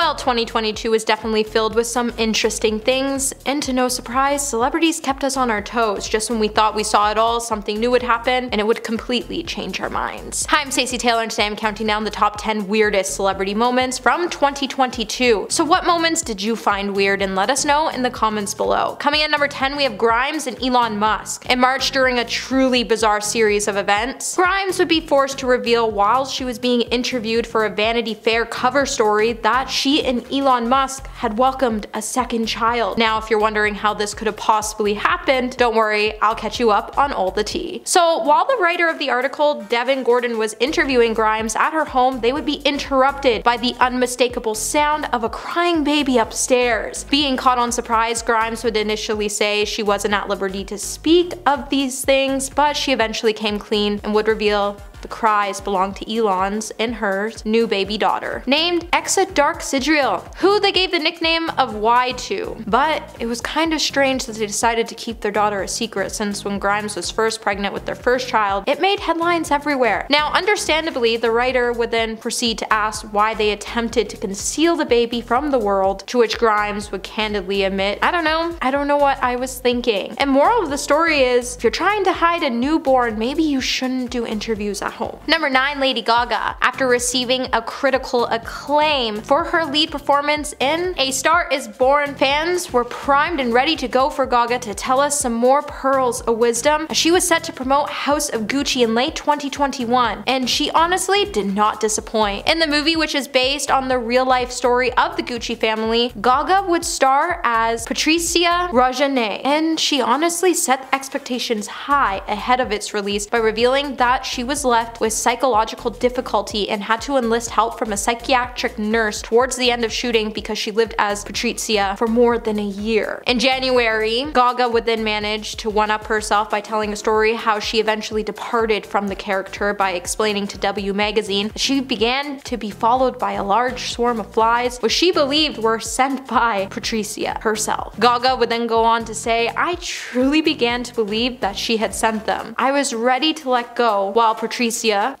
Well, 2022 was definitely filled with some interesting things, and to no surprise, celebrities kept us on our toes. Just when we thought we saw it all, something new would happen, and it would completely change our minds. Hi, I'm Stacey Taylor, and today I'm counting down the top 10 weirdest celebrity moments from 2022. So what moments did you find weird, and let us know in the comments below. Coming in number 10, we have Grimes and Elon Musk. In March, during a truly bizarre series of events, Grimes would be forced to reveal while she was being interviewed for a Vanity Fair cover story that she and Elon Musk had welcomed a second child. Now, if you're wondering how this could have possibly happened, don't worry, I'll catch you up on all the tea. So while the writer of the article, Devin Gordon, was interviewing Grimes at her home, they would be interrupted by the unmistakable sound of a crying baby upstairs. Being caught on surprise, Grimes would initially say she wasn't at liberty to speak of these things, but she eventually came clean and would reveal the cries belonged to Elon's and her new baby daughter, named Exa Dark Sidriel, who they gave the nickname of Y to. But it was kind of strange that they decided to keep their daughter a secret, since when Grimes was first pregnant with their first child, it made headlines everywhere. Now, understandably, the writer would then proceed to ask why they attempted to conceal the baby from the world, to which Grimes would candidly admit, I don't know what I was thinking. And moral of the story is, if you're trying to hide a newborn, maybe you shouldn't do interviews at home. Number 9, Lady Gaga. After receiving a critical acclaim for her lead performance in A Star Is Born, fans were primed and ready to go for Gaga to tell us some more pearls of wisdom, as she was set to promote House of Gucci in late 2021, and she honestly did not disappoint. In the movie, which is based on the real-life story of the Gucci family, Gaga would star as Patricia Rojanet, and she honestly set expectations high ahead of its release by revealing that she was left with psychological difficulty and had to enlist help from a psychiatric nurse towards the end of shooting because she lived as Patricia for more than a year. In January, Gaga would then manage to one-up herself by telling a story how she eventually departed from the character by explaining to W Magazine that she began to be followed by a large swarm of flies, which she believed were sent by Patricia herself. Gaga would then go on to say, I truly began to believe that she had sent them. I was ready to let go, while Patricia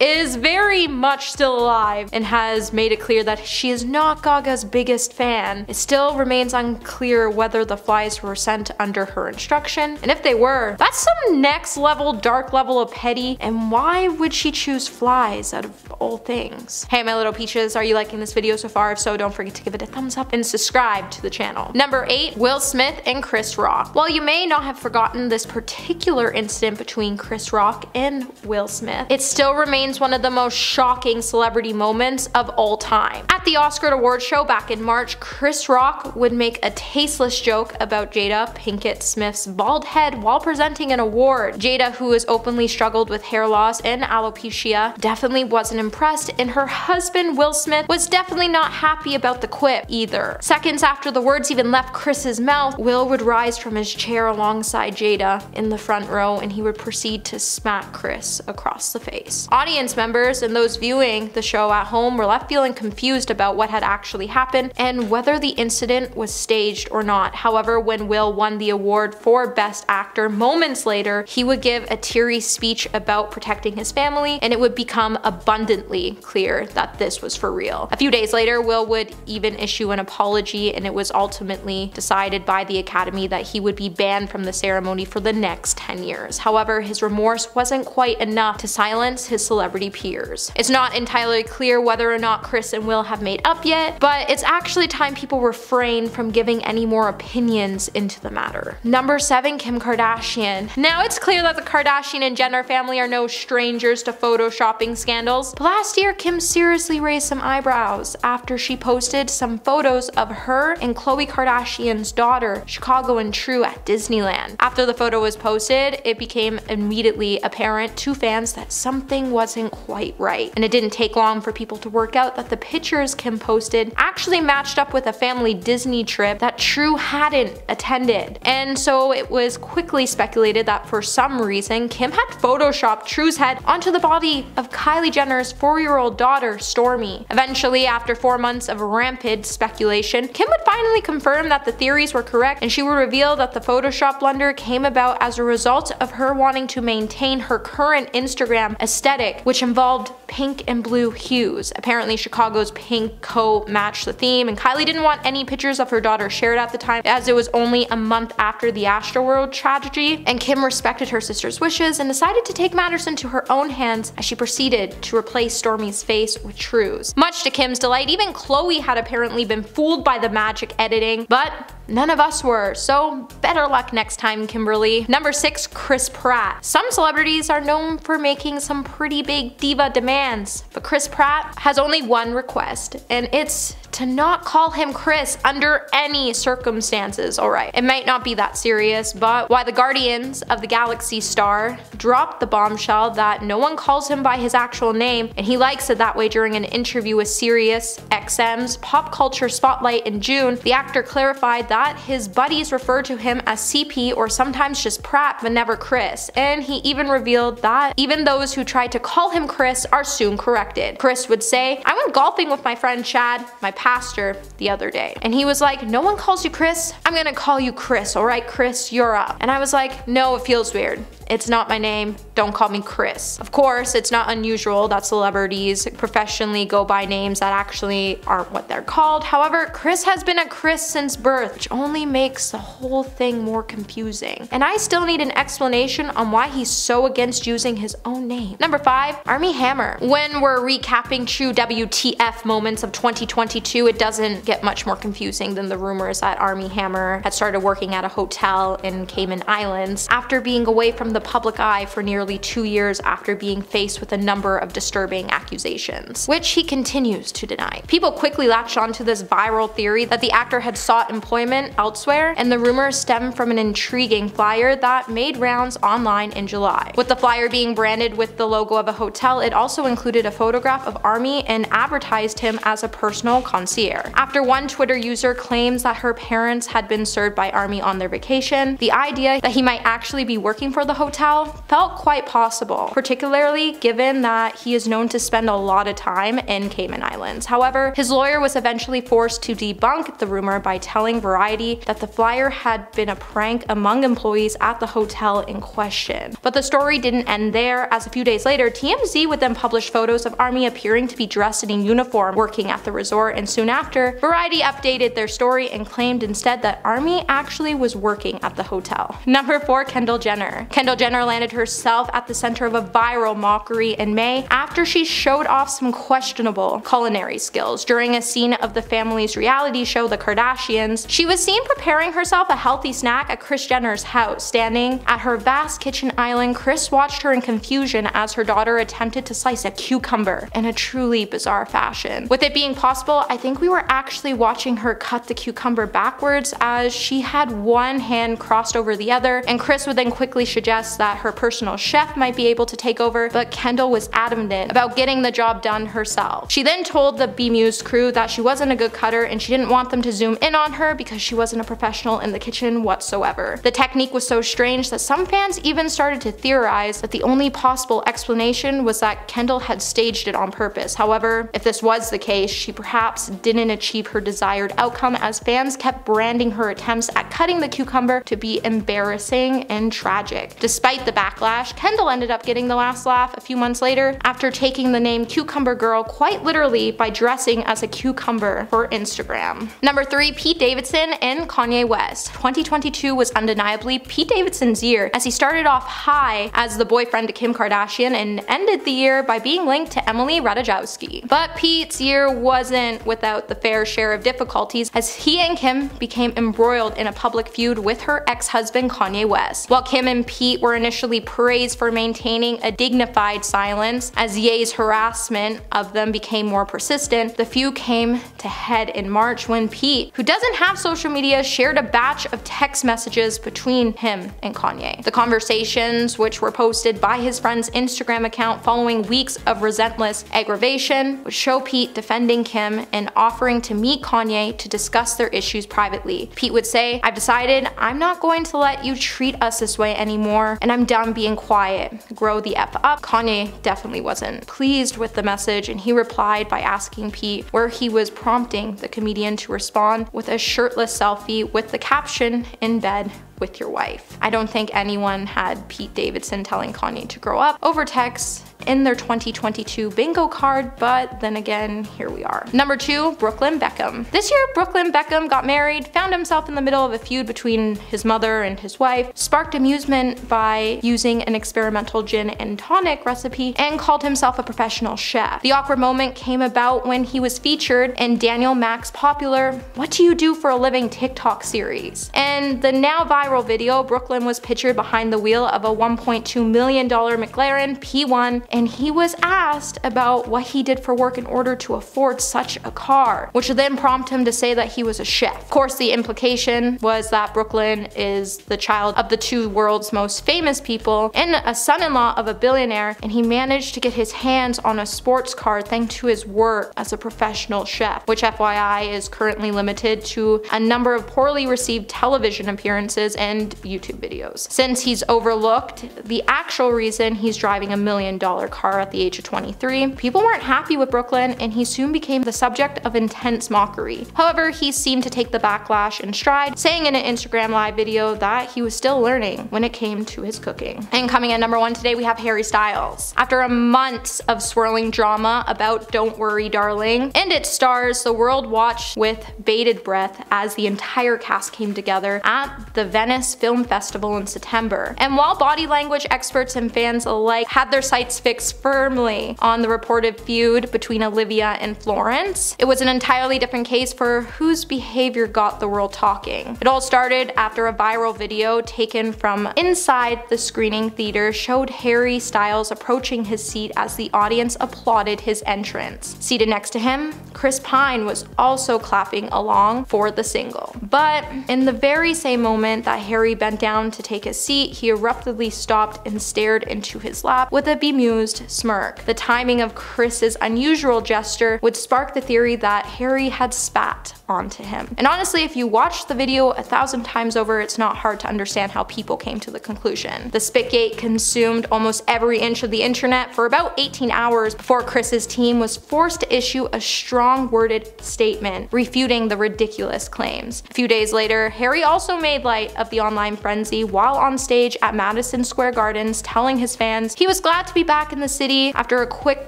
is very much still alive and has made it clear that she is not Gaga's biggest fan. It still remains unclear whether the flies were sent under her instruction, and if they were, that's some next level, dark level of petty, and why would she choose flies out of all things? Hey my little peaches, are you liking this video so far? If so, don't forget to give it a thumbs up and subscribe to the channel. Number 8, Will Smith and Chris Rock. While you may not have forgotten this particular incident between Chris Rock and Will Smith, it still remains one of the most shocking celebrity moments of all time. At the Oscar awards show back in March, Chris Rock would make a tasteless joke about Jada Pinkett Smith's bald head while presenting an award. Jada, who has openly struggled with hair loss and alopecia, definitely wasn't impressed, and her husband Will Smith was definitely not happy about the quip either. Seconds after the words even left Chris's mouth, Will would rise from his chair alongside Jada in the front row, and he would proceed to smack Chris across the face. Audience members and those viewing the show at home were left feeling confused about what had actually happened and whether the incident was staged or not. However, when Will won the award for Best Actor moments later, he would give a teary speech about protecting his family, and it would become abundantly clear that this was for real. A few days later, Will would even issue an apology, and it was ultimately decided by the Academy that he would be banned from the ceremony for the next 10 years. However, his remorse wasn't quite enough to silence his celebrity peers. It's not entirely clear whether or not Chris and Will have made up yet, but it's actually time people refrain from giving any more opinions into the matter. Number 7, Kim Kardashian. Now, it's clear that the Kardashian and Jenner family are no strangers to photoshopping scandals, but last year Kim seriously raised some eyebrows after she posted some photos of her and Khloe Kardashian's daughter, Chicago and True, at Disneyland. After the photo was posted, it became immediately apparent to fans that something wasn't quite right, and it didn't take long for people to work out that the pictures Kim posted actually matched up with a family Disney trip that True hadn't attended, and so it was quickly speculated that for some reason Kim had photoshopped True's head onto the body of Kylie Jenner's 4-year-old daughter, Stormi. Eventually, after 4 months of rampant speculation, Kim would finally confirm that the theories were correct, and she would reveal that the Photoshop blunder came about as a result of her wanting to maintain her current Instagram aesthetic, which involved pink and blue hues. Apparently, Chicago's pink coat matched the theme, and Kylie didn't want any pictures of her daughter shared at the time, as it was only a month after the Astroworld tragedy, and Kim respected her sister's wishes and decided to take matters into her own hands as she proceeded to replace Stormi's face with True's. Much to Kim's delight, even Khloe had apparently been fooled by the magic editing, but none of us were, so better luck next time, Kimberly. Number 6, Chris Pratt. Some celebrities are known for making some pretty big diva demands, but Chris Pratt has only one request, and it's to not call him Chris under any circumstances. Alright, it might not be that serious, but why the Guardians of the Galaxy star dropped the bombshell that no one calls him by his actual name, and he likes it that way during an interview with Sirius XM's Pop Culture Spotlight in June, the actor clarified that his buddies refer to him as CP or sometimes just Pratt but never Chris, and he even revealed that even those who tried to call him Chris are soon corrected. Chris would say, "I went golfing with my friend Chad, my pastor, the other day, and he was like, 'No one calls you Chris, I'm gonna call you Chris, alright Chris, you're up.' And I was like, 'No, it feels weird. It's not my name, don't call me Chris.' Of course, it's not unusual that celebrities professionally go by names that actually aren't what they're called. However, Chris has been a Chris since birth, which only makes the whole thing more confusing. And I still need an explanation on why he's so against using his own name." Number 5, Armie Hammer. When we're recapping true WTF moments of 2022, it doesn't get much more confusing than the rumors that Armie Hammer had started working at a hotel in Cayman Islands after being away from the public eye for nearly 2 years after being faced with a number of disturbing accusations, which he continues to deny. People quickly latched onto this viral theory that the actor had sought employment elsewhere, and the rumors stem from an intriguing flyer that made rounds online in July. With the flyer being branded with the logo of a hotel, it also included a photograph of Armie and advertised him as a personal concierge. After one Twitter user claims that her parents had been served by Armie on their vacation, the idea that he might actually be working for the hotel felt quite possible, particularly given that he is known to spend a lot of time in Cayman Islands. However, his lawyer was eventually forced to debunk the rumor by telling Variety that the flyer had been a prank among employees at the hotel in question. But the story didn't end there, as a few days later, TMZ would then publish photos of Armie appearing to be dressed in a uniform working at the resort, and soon after, Variety updated their story and claimed instead that Armie actually was working at the hotel. Number 4, Kendall Jenner. Kendall Jenner landed herself at the center of a viral mockery in May after she showed off some questionable culinary skills during a scene of the family's reality show The Kardashians. She was seen preparing herself a healthy snack at Kris Jenner's house. Standing at her vast kitchen island, Kris watched her in confusion as her daughter attempted to slice a cucumber in a truly bizarre fashion. With it being possible, I think we were actually watching her cut the cucumber backwards, as she had one hand crossed over the other, and Kris would then quickly suggest that her personal chef might be able to take over, but Kendall was adamant about getting the job done herself. She then told the Bemused crew that she wasn't a good cutter and she didn't want them to zoom in on her because she wasn't a professional in the kitchen whatsoever. The technique was so strange that some fans even started to theorize that the only possible explanation was that Kendall had staged it on purpose. However, if this was the case, she perhaps didn't achieve her desired outcome, as fans kept branding her attempts at cutting the cucumber to be embarrassing and tragic. Despite the backlash, Kendall ended up getting the last laugh a few months later after taking the name Cucumber Girl quite literally by dressing as a cucumber for Instagram. Number 3, Pete Davidson and Kanye West. 2022 was undeniably Pete Davidson's year, as he started off high as the boyfriend to Kim Kardashian and ended the year by being linked to Emily Ratajkowski. But Pete's year wasn't without the fair share of difficulties, as he and Kim became embroiled in a public feud with her ex-husband Kanye West. While Kim and Pete were initially praised for maintaining a dignified silence, as Ye's harassment of them became more persistent, the feud came to head in March when Pete, who doesn't have social media, shared a batch of text messages between him and Kanye. The conversations, which were posted by his friend's Instagram account following weeks of relentless aggravation, would show Pete defending Kim and offering to meet Kanye to discuss their issues privately. Pete would say, "I've decided I'm not going to let you treat us this way anymore, and I'm done being quiet. Grow the F up." Kanye definitely wasn't pleased with the message, and he replied by asking Pete where he was, prompting the comedian to respond with a shirtless selfie with the caption, "In bed with your wife. I don't think anyone had Pete Davidson telling Kanye to grow up over text in their 2022 bingo card, but then again, here we are. Number 2, Brooklyn Beckham. This year, Brooklyn Beckham got married, found himself in the middle of a feud between his mother and his wife, sparked amusement by using an experimental gin and tonic recipe, and called himself a professional chef. The awkward moment came about when he was featured in Daniel Mack's popular "What Do You Do for a Living" TikTok series. And the now viral video, Brooklyn was pictured behind the wheel of a $1.2 million McLaren P1, and he was asked about what he did for work in order to afford such a car, which would then prompt him to say that he was a chef. Of course, the implication was that Brooklyn is the child of the two world's most famous people and a son-in-law of a billionaire, and he managed to get his hands on a sports car thanks to his work as a professional chef, which FYI is currently limited to a number of poorly received television appearances and YouTube videos. Since he's overlooked the actual reason he's driving a $1 million car at the age of 23, people weren't happy with Brooklyn, and he soon became the subject of intense mockery. However, he seemed to take the backlash in stride, saying in an Instagram live video that he was still learning when it came to his cooking. And coming at number 1 today, we have Harry Styles. After a month of swirling drama about Don't Worry Darling and its stars, the world watched with bated breath as the entire cast came together at the Venice Film Festival in September. And while body language experts and fans alike had their sights fixed firmly on the reported feud between Olivia and Florence, it was an entirely different case for whose behavior got the world talking. It all started after a viral video taken from inside the screening theater showed Harry Styles approaching his seat as the audience applauded his entrance. Seated next to him, Chris Pine was also clapping along for the single. But in the very same moment that Harry bent down to take his seat, he abruptly stopped and stared into his lap with a bemused smirk. The timing of Chris's unusual gesture would spark the theory that Harry had spat onto him. And honestly, if you watch the video 1,000 times over, it's not hard to understand how people came to the conclusion. The spitgate consumed almost every inch of the internet for about 18 hours before Chris's team was forced to issue a strong-worded statement refuting the ridiculous claims. A few days later, Harry also made light of the online frenzy while on stage at Madison Square Gardens, telling his fans he was glad to be back in the city after a quick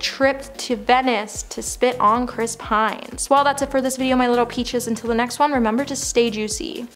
trip to Venice to spit on Chris Pine. Well, that's it for this video, my little peaches. Until the next one, remember to stay juicy.